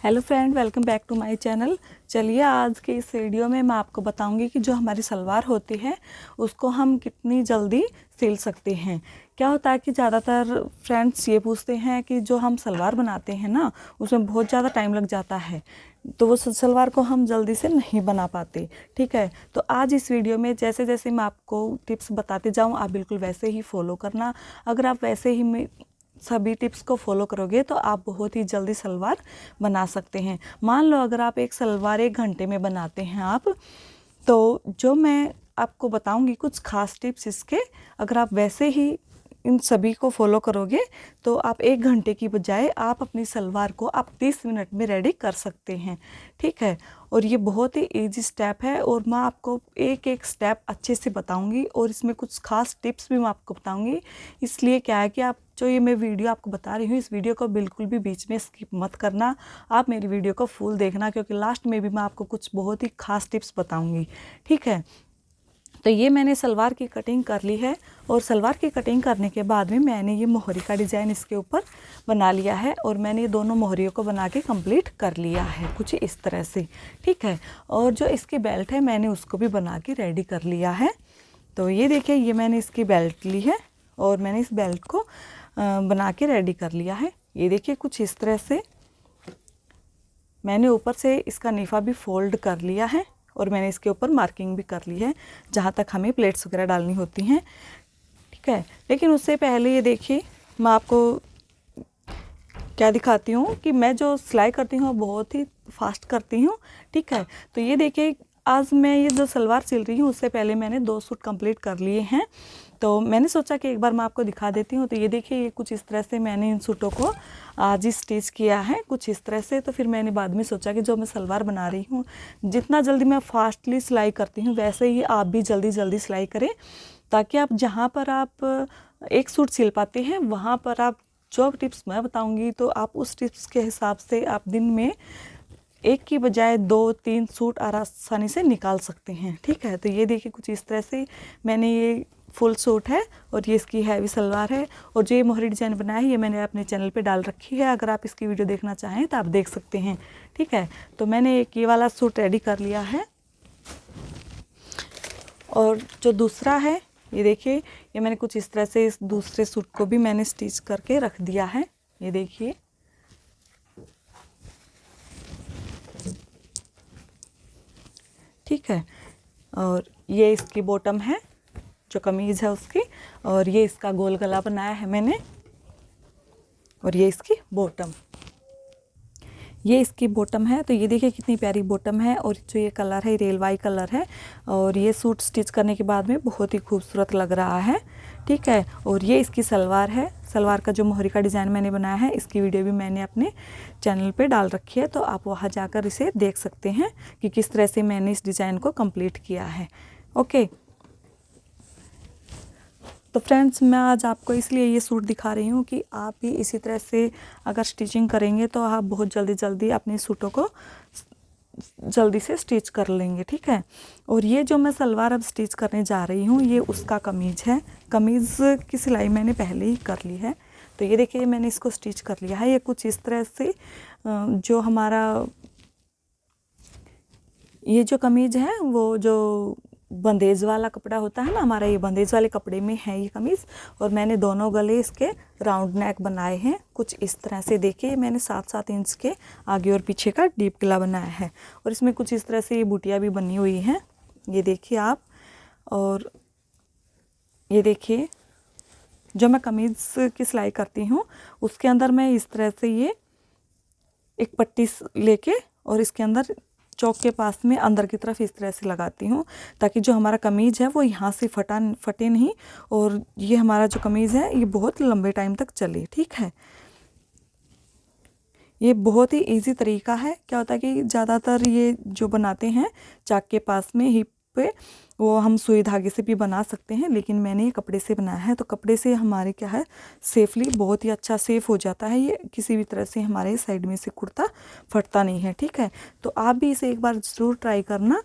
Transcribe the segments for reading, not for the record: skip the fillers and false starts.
Hello friend, welcome back to my channel. चलिए आज के इस वीडियो में मैं आपको बताऊंगी कि जो हमारी सलवार होती है उसको हम कितनी जल्दी सिल सकते हैं। क्या होता है कि ज़्यादातर फ्रेंड्स ये पूछते हैं कि जो हम सलवार बनाते हैं ना उसमें बहुत ज़्यादा टाइम लग जाता है, तो वो सलवार को हम जल्दी से नहीं बना पाते। ठीक है, तो आज इस वीडियो में जैसे जैसे मैं आपको टिप्स बताते जाऊँ आप बिल्कुल वैसे ही फॉलो करना। अगर आप वैसे ही सभी टिप्स को फॉलो करोगे तो आप बहुत ही जल्दी सलवार बना सकते हैं। मान लो अगर आप एक सलवार 1 घंटे में बनाते हैं आप, तो जो मैं आपको बताऊंगी कुछ खास टिप्स इसके, अगर आप वैसे ही इन सभी को फॉलो करोगे तो आप 1 घंटे की बजाय आप अपनी सलवार को आप 30 मिनट में रेडी कर सकते हैं। ठीक है, और ये बहुत ही इजी स्टेप है और मैं आपको एक एक स्टेप अच्छे से बताऊंगी और इसमें कुछ खास टिप्स भी मैं आपको बताऊंगी। इसलिए क्या है कि आप जो ये मैं वीडियो आपको बता रही हूँ इस वीडियो को बिल्कुल भी बीच में स्किप मत करना, आप मेरी वीडियो को फुल देखना, क्योंकि लास्ट में भी मैं आपको कुछ बहुत ही खास टिप्स बताऊंगी। ठीक है, तो ये मैंने सलवार की कटिंग कर ली है और सलवार की कटिंग करने के बाद में मैंने ये मोहरी का डिज़ाइन इसके ऊपर बना लिया है और मैंने ये दोनों मोहरियों को बना के कंप्लीट कर लिया है कुछ इस तरह से। ठीक है, और जो इसकी बेल्ट है मैंने उसको भी बना के रेडी कर लिया है। तो ये देखिए, ये मैंने इसकी बेल्ट ली है और मैंने इस बेल्ट को बना के रेडी कर लिया है। ये देखिए कुछ इस तरह से मैंने ऊपर से इसका नीफा भी फोल्ड कर लिया है और मैंने इसके ऊपर मार्किंग भी कर ली है जहाँ तक हमें प्लेट्स वगैरह डालनी होती हैं। ठीक है, लेकिन उससे पहले ये देखिए मैं आपको क्या दिखाती हूँ कि मैं जो सिलाई करती हूँ बहुत ही फास्ट करती हूँ। ठीक है, तो ये देखिए आज मैं ये जो सलवार सिल रही हूँ उससे पहले मैंने 2 सूट कंप्लीट कर लिए हैं, तो मैंने सोचा कि एक बार मैं आपको दिखा देती हूँ। तो ये देखिए ये कुछ इस तरह से मैंने इन सूटों को आज ही स्टिच किया है कुछ इस तरह से। तो फिर मैंने बाद में सोचा कि जो मैं सलवार बना रही हूँ जितना जल्दी मैं फास्टली सिलाई करती हूँ वैसे ही आप भी जल्दी जल्दी सिलाई करें, ताकि आप जहाँ पर आप एक सूट सिल पाते हैं वहाँ पर आप जो टिप्स मैं बताऊँगी तो आप उस टिप्स के हिसाब से आप दिन में एक की बजाय 2-3 सूट आसानी से निकाल सकते हैं। ठीक है, तो ये देखिए कुछ इस तरह से मैंने ये फुल सूट है और ये इसकी हैवी सलवार है और जो ये मोहरी डिज़ाइन बनाया है ये मैंने अपने चैनल पे डाल रखी है, अगर आप इसकी वीडियो देखना चाहें तो आप देख सकते हैं। ठीक है, तो मैंने एक ये वाला सूट रेडी कर लिया है और जो दूसरा है ये देखिए ये मैंने कुछ इस तरह से इस दूसरे सूट को भी मैंने स्टिच करके रख दिया है। ये देखिए ठीक है, और ये इसकी बॉटम है जो कमीज़ है उसकी, और ये इसका गोल गला बनाया है मैंने, और ये इसकी बॉटम, ये इसकी बॉटम है। तो ये देखिए कितनी प्यारी बॉटम है और जो ये कलर है रेलवाई कलर है और ये सूट स्टिच करने के बाद में बहुत ही खूबसूरत लग रहा है। ठीक है, और ये इसकी सलवार है। सलवार का जो मोहरी का डिज़ाइन मैंने बनाया है इसकी वीडियो भी मैंने अपने चैनल पे डाल रखी है, तो आप वहाँ जाकर इसे देख सकते हैं कि किस तरह से मैंने इस डिज़ाइन को कंप्लीट किया है। ओके, तो फ्रेंड्स मैं आज आपको इसलिए ये सूट दिखा रही हूँ कि आप भी इसी तरह से अगर स्टिचिंग करेंगे तो आप बहुत जल्दी जल्दी अपने सूटों को जल्दी से स्टिच कर लेंगे। ठीक है, और ये जो मैं सलवार अब स्टिच करने जा रही हूँ ये उसका कमीज़ है। कमीज़ की सिलाई मैंने पहले ही कर ली है, तो ये देखिए मैंने इसको स्टिच कर लिया है। ये कुछ इस तरह से जो हमारा ये जो कमीज़ है वो जो बंदेज वाला कपड़ा होता है ना हमारा, ये बंदेज वाले कपड़े में है ये कमीज़, और मैंने दोनों गले इसके राउंड नेक बनाए हैं कुछ इस तरह से। देखिए मैंने 7-7 इंच के आगे और पीछे का डीप गला बनाया है और इसमें कुछ इस तरह से ये बूटियाँ भी बनी हुई हैं, ये देखिए आप। और ये देखिए जो मैं कमीज़ की सिलाई करती हूँ उसके अंदर मैं इस तरह से ये एक पट्टी लेके और इसके अंदर चौक के पास में अंदर की तरफ इस तरह से लगाती हूँ, ताकि जो हमारा कमीज़ है वो यहाँ से फटे नहीं और ये हमारा जो कमीज़ है ये बहुत लंबे टाइम तक चले। ठीक है, ये बहुत ही इजी तरीका है। क्या होता है कि ज़्यादातर ये जो बनाते हैं चाक के पास में हिप पे वो हम सुई धागे से भी बना सकते हैं, लेकिन मैंने ये कपड़े से बनाया है, तो कपड़े से हमारे क्या है सेफली बहुत ही अच्छा सेफ हो जाता है, ये किसी भी तरह से हमारे साइड में से कुर्ता फटता नहीं है। ठीक है, तो आप भी इसे एक बार ज़रूर ट्राई करना।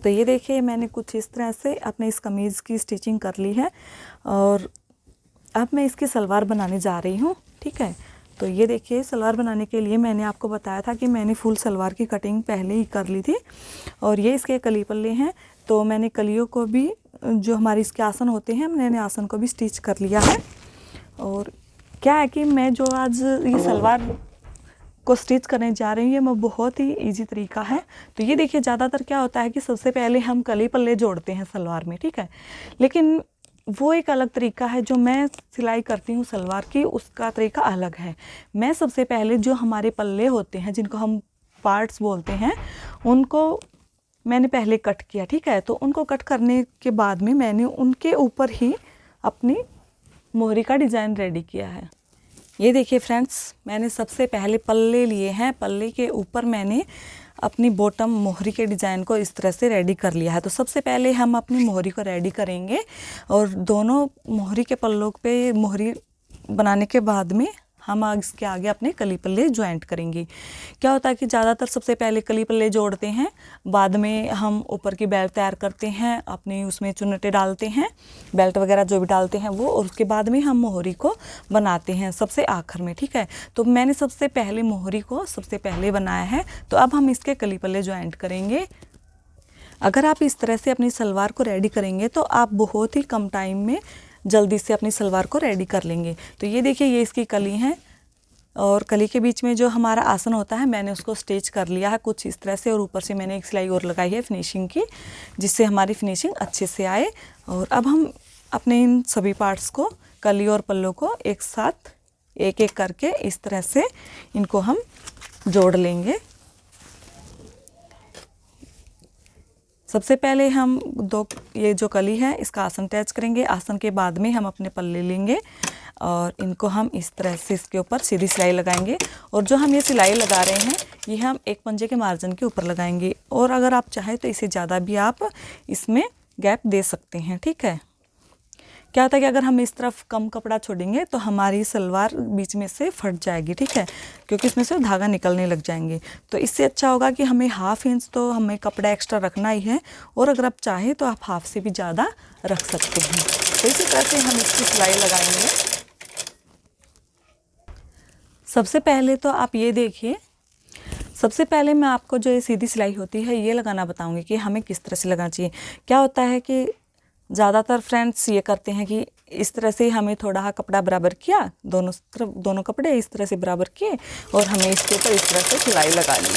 तो ये देखिए मैंने कुछ इस तरह से अपने इस कमीज़ की स्टिचिंग कर ली है और अब मैं इसकी सलवार बनाने जा रही हूँ। ठीक है, तो ये देखिए, सलवार बनाने के लिए मैंने आपको बताया था कि मैंने फुल सलवार की कटिंग पहले ही कर ली थी। और ये इसके कली पल्ले हैं, तो मैंने कलियों को भी, जो हमारे इसके आसन होते हैं, मैंने आसन को भी स्टिच कर लिया है। और क्या है कि मैं जो आज ये सलवार को स्टिच करने जा रही हूँ, ये मैं बहुत ही इजी तरीका है। तो ये देखिए, ज़्यादातर क्या होता है कि सबसे पहले हम कली पल्ले जोड़ते हैं सलवार में, ठीक है। लेकिन वो एक अलग तरीका है, जो मैं सिलाई करती हूँ सलवार की, उसका तरीका अलग है। मैं सबसे पहले जो हमारे पल्ले होते हैं, जिनको हम पार्ट्स बोलते हैं, उनको मैंने पहले कट किया, ठीक है। तो उनको कट करने के बाद में मैंने उनके ऊपर ही अपनी मोहरी का डिज़ाइन रेडी किया है। ये देखिए फ्रेंड्स, मैंने सबसे पहले पल्ले लिए हैं। पल्ले के ऊपर मैंने अपनी बॉटम मोहरी के डिज़ाइन को इस तरह से रेडी कर लिया है। तो सबसे पहले हम अपनी मोहरी को रेडी करेंगे, और दोनों मोहरी के पल्लों पे मोहरी बनाने के बाद में हम इसके आगे अपने कली पल्ले ज्वाइंट करेंगे। क्या होता है कि ज़्यादातर सबसे पहले कली पल्ले जोड़ते हैं, बाद में हम ऊपर की बेल्ट तैयार करते हैं, अपने उसमें चुन्नटे डालते हैं, बेल्ट वगैरह जो भी डालते हैं वो, और उसके बाद में हम मोहरी को बनाते हैं सबसे आखिर में, ठीक है। तो मैंने सबसे पहले मोहरी को सबसे पहले बनाया है। तो अब हम इसके कली पल्ले ज्वाइंट करेंगे। अगर आप इस तरह से अपनी सलवार को रेडी करेंगे तो आप बहुत ही कम टाइम में जल्दी से अपनी सलवार को रेडी कर लेंगे। तो ये देखिए, ये इसकी कली है, और कली के बीच में जो हमारा आसन होता है, मैंने उसको स्टिच कर लिया है कुछ इस तरह से, और ऊपर से मैंने एक सिलाई और लगाई है फिनिशिंग की, जिससे हमारी फिनिशिंग अच्छे से आए। और अब हम अपने इन सभी पार्ट्स को, कली और पल्लों को एक साथ एक एक करके इस तरह से इनको हम जोड़ लेंगे। सबसे पहले हम ये जो कली है इसका आसन अटैच करेंगे। आसन के बाद में हम अपने पल्ले लेंगे और इनको हम इस तरह से इसके ऊपर सीधी सिलाई लगाएंगे। और जो हम ये सिलाई लगा रहे हैं, ये हम एक पंजे के मार्जिन के ऊपर लगाएंगे, और अगर आप चाहें तो इससे ज़्यादा भी आप इसमें गैप दे सकते हैं, ठीक है। क्या होता है कि अगर हम इस तरफ कम कपड़ा छोड़ेंगे तो हमारी सलवार बीच में से फट जाएगी, ठीक है, क्योंकि इसमें से धागा निकलने लग जाएंगे। तो इससे अच्छा होगा कि हमें 1/2 इंच तो हमें कपड़ा एक्स्ट्रा रखना ही है, और अगर आप चाहें तो आप 1/2 से भी ज़्यादा रख सकते हैं। तो इसी तरह से हम इसकी सिलाई लगाएंगे। सबसे पहले तो आप ये देखिए, सबसे पहले मैं आपको जो ये सीधी सिलाई होती है ये लगाना बताऊंगी कि हमें किस तरह से लगाना चाहिए। क्या होता है कि ज़्यादातर फ्रेंड्स ये करते हैं कि इस तरह से हमें थोड़ा कपड़ा बराबर किया, दोनों तरफ दोनों कपड़े इस तरह से बराबर किए, और हमें इसके ऊपर इस तरह से सिलाई लगा ली,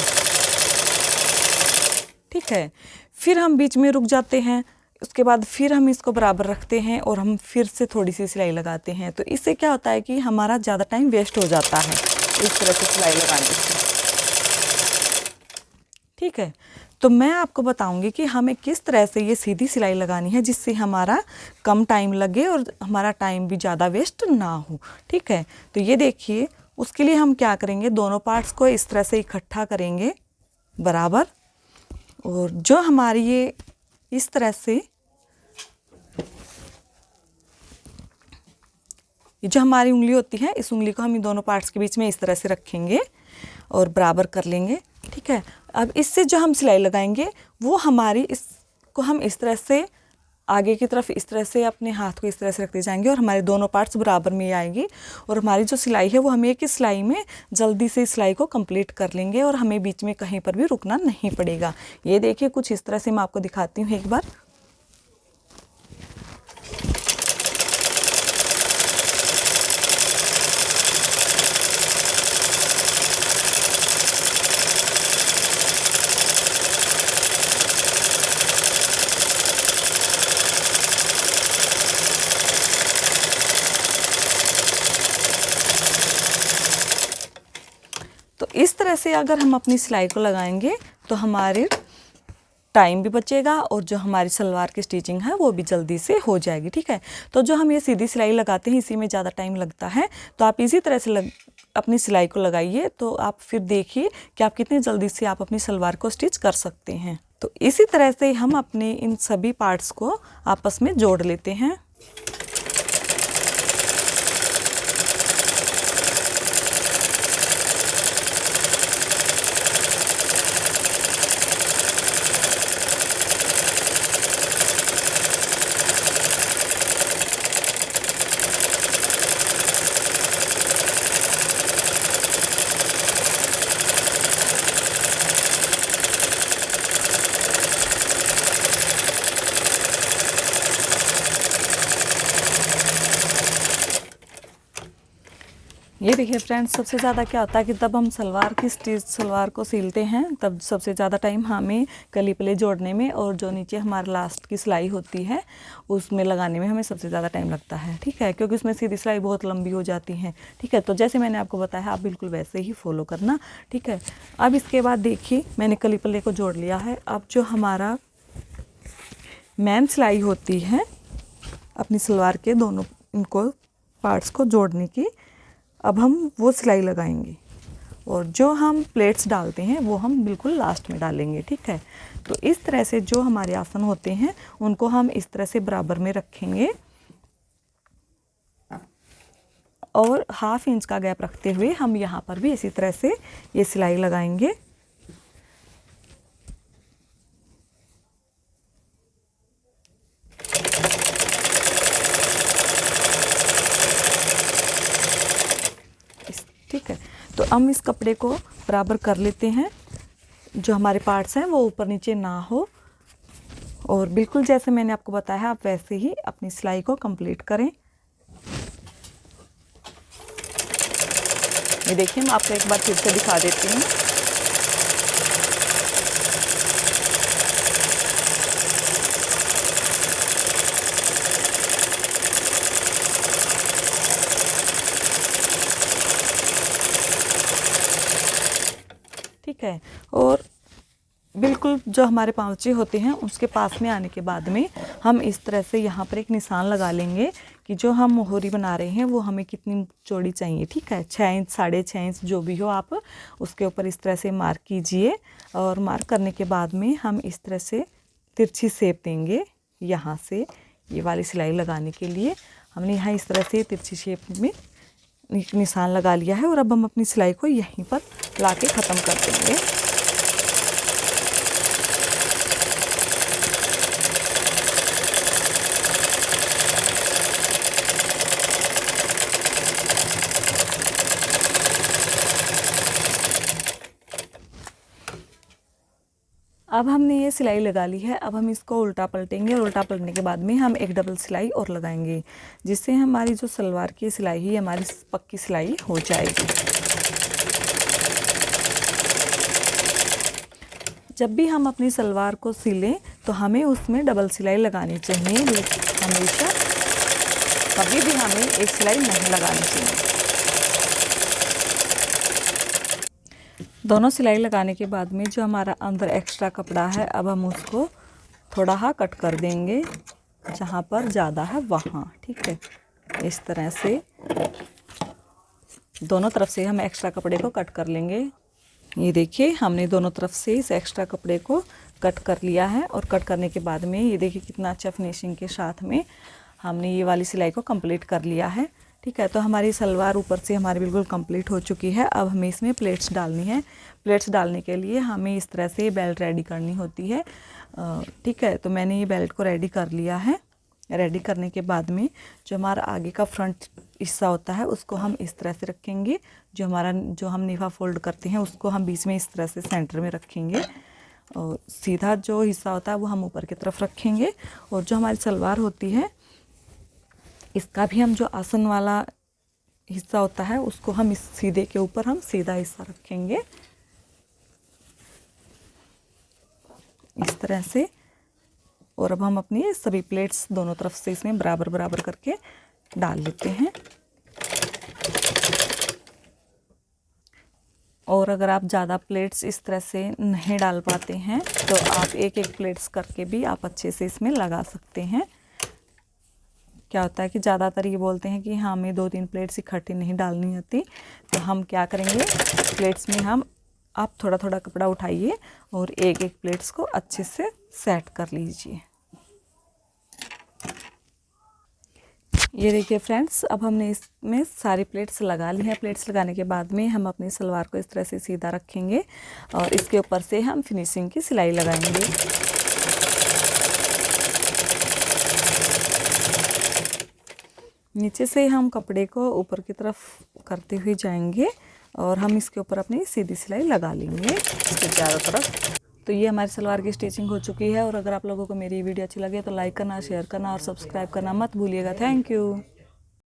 ठीक है। फिर हम बीच में रुक जाते हैं, उसके बाद फिर हम इसको बराबर रखते हैं, और हम फिर से थोड़ी सी सिलाई लगाते हैं। तो इससे क्या होता है कि हमारा ज़्यादा टाइम वेस्ट हो जाता है इस तरह से सिलाई लगाने से, ठीक है। तो मैं आपको बताऊंगी कि हमें किस तरह से ये सीधी सिलाई लगानी है, जिससे हमारा कम टाइम लगे और हमारा टाइम भी ज़्यादा वेस्ट ना हो, ठीक है। तो ये देखिए, उसके लिए हम क्या करेंगे, दोनों पार्ट्स को इस तरह से इकट्ठा करेंगे बराबर, और जो हमारी ये इस तरह से, ये जो हमारी उंगली होती है, इस उंगली को हम इन दोनों पार्ट्स के बीच में इस तरह से रखेंगे और बराबर कर लेंगे, ठीक है। अब इससे जो हम सिलाई लगाएंगे वो हमारी, इसको हम इस तरह से आगे की तरफ इस तरह से अपने हाथ को इस तरह से रखते जाएंगे, और हमारे दोनों पार्ट्स बराबर में आएगी, और हमारी जो सिलाई है वो हम एक ही सिलाई में जल्दी से सिलाई को कंप्लीट कर लेंगे, और हमें बीच में कहीं पर भी रुकना नहीं पड़ेगा। ये देखिए, कुछ इस तरह से मैं आपको दिखाती हूँ एक बार। तो इस तरह से अगर हम अपनी सिलाई को लगाएंगे तो हमारे टाइम भी बचेगा, और जो हमारी सलवार की स्टिचिंग है वो भी जल्दी से हो जाएगी, ठीक है। तो जो हम ये सीधी सिलाई लगाते हैं, इसी में ज़्यादा टाइम लगता है, तो आप इसी तरह से अपनी सिलाई को लगाइए, तो आप फिर देखिए कि आप कितनी जल्दी से आप अपनी सलवार को स्टिच कर सकते हैं। तो इसी तरह से हम अपने इन सभी पार्ट्स को आपस में जोड़ लेते हैं। ये देखिए फ्रेंड्स, सबसे ज़्यादा क्या होता है कि तब हम सलवार की स्टिच सलवार को सिलते हैं तब सबसे ज़्यादा टाइम हमें कली प्ले जोड़ने में और जो नीचे हमारा लास्ट की सिलाई होती है उसमें लगाने में हमें सबसे ज़्यादा टाइम लगता है, ठीक है, क्योंकि उसमें सीधी सिलाई बहुत लंबी हो जाती है, ठीक है। तो जैसे मैंने आपको बताया आप बिल्कुल वैसे ही फॉलो करना, ठीक है। अब इसके बाद देखिए मैंने कली प्ले को जोड़ लिया है। अब जो हमारा मेन सिलाई होती है अपनी सलवार के दोनों इनको पार्ट्स को जोड़ने की, अब हम वो सिलाई लगाएंगे और जो हम प्लेट्स डालते हैं वो हम बिल्कुल लास्ट में डालेंगे, ठीक है। तो इस तरह से जो हमारे आसन होते हैं उनको हम इस तरह से बराबर में रखेंगे और 1/2 इंच का गैप रखते हुए हम यहाँ पर भी इसी तरह से ये सिलाई लगाएंगे। ठीक है, तो हम इस कपड़े को बराबर कर लेते हैं, जो हमारे पार्ट्स हैं वो ऊपर नीचे ना हो और बिल्कुल जैसे मैंने आपको बताया आप वैसे ही अपनी सिलाई को कंप्लीट करें। ये देखिए मैं आपको एक बार फिर से दिखा देती हूँ। ठीक है, और बिल्कुल जो हमारे पाँवचे होते हैं उसके पास में आने के बाद में हम इस तरह से यहाँ पर एक निशान लगा लेंगे कि जो हम मोहरी बना रहे हैं वो हमें कितनी चौड़ी चाहिए, ठीक है। 6 इंच 6.5 इंच जो भी हो आप उसके ऊपर इस तरह से मार्क कीजिए और मार्क करने के बाद में हम इस तरह से तिरछी शेप देंगे। यहाँ से ये वाली सिलाई लगाने के लिए हमने यहाँ इस तरह से तिरछी शेप में निशान लगा लिया है और अब हम अपनी सिलाई को यहीं पर ला के ख़त्म कर देंगे। अब हमने ये सिलाई लगा ली है, अब हम इसको उल्टा पलटेंगे और उल्टा पलटने के बाद में हम एक डबल सिलाई और लगाएंगे, जिससे हमारी जो सलवार की सिलाई है हमारी पक्की सिलाई हो जाएगी। जब भी हम अपनी सलवार को सिलें तो हमें उसमें डबल सिलाई लगानी चाहिए, हमेशा कभी भी हमें एक सिलाई नहीं लगानी चाहिए। दोनों सिलाई लगाने के बाद में जो हमारा अंदर एक्स्ट्रा कपड़ा है अब हम उसको थोड़ा सा कट कर देंगे, जहाँ पर ज़्यादा है वहाँ, ठीक है। इस तरह से दोनों तरफ से हम एक्स्ट्रा कपड़े को कट कर लेंगे। ये देखिए हमने दोनों तरफ से इस एक्स्ट्रा कपड़े को कट कर लिया है और कट करने के बाद में ये देखिए कितना अच्छा फिनिशिंग के साथ में हमने ये वाली सिलाई को कंप्लीट कर लिया है, ठीक है। तो हमारी सलवार ऊपर से हमारी बिल्कुल कंप्लीट हो चुकी है। अब हमें इसमें प्लेट्स डालनी है। प्लेट्स डालने के लिए हमें इस तरह से बेल्ट रेडी करनी होती है, ठीक है। तो मैंने ये बेल्ट को रेडी कर लिया है। रेडी करने के बाद में जो हमारा आगे का फ्रंट हिस्सा होता है उसको हम इस तरह से रखेंगे। जो हम नेफा फोल्ड करते हैं उसको हम बीच में इस तरह से सेंटर में रखेंगे और सीधा जो हिस्सा होता है वो हम ऊपर की तरफ रखेंगे। और जो हमारी सलवार होती है इसका भी हम जो आसन वाला हिस्सा होता है उसको हम इस सीधे के ऊपर हम सीधा हिस्सा रखेंगे इस तरह से। और अब हम अपनी सभी प्लेट्स दोनों तरफ से इसमें बराबर बराबर करके डाल लेते हैं। और अगर आप ज़्यादा प्लेट्स इस तरह से नहीं डाल पाते हैं तो आप एक एक प्लेट्स करके भी आप अच्छे से इसमें लगा सकते हैं। क्या होता है कि ज़्यादातर ये बोलते हैं कि हाँ हमें 2-3 प्लेट्स इकट्ठी नहीं डालनी होती, तो हम क्या करेंगे प्लेट्स में हम आप थोड़ा थोड़ा कपड़ा उठाइए और एक एक प्लेट्स को अच्छे से सेट कर लीजिए। ये देखिए फ्रेंड्स, अब हमने इसमें सारी प्लेट्स लगा ली हैं। प्लेट्स लगाने के बाद में हम अपनी सलवार को इस तरह से सीधा रखेंगे और इसके ऊपर से हम फिनिशिंग की सिलाई लगाएंगे। नीचे से हम कपड़े को ऊपर की तरफ करते हुए जाएंगे और हम इसके ऊपर अपनी सीधी सिलाई लगा लेंगे इसके चारों तरफ। तो ये हमारी सलवार की स्टिचिंग हो चुकी है। और अगर आप लोगों को मेरी वीडियो अच्छी लगे तो लाइक करना, शेयर करना और सब्सक्राइब करना मत भूलिएगा। Thank you.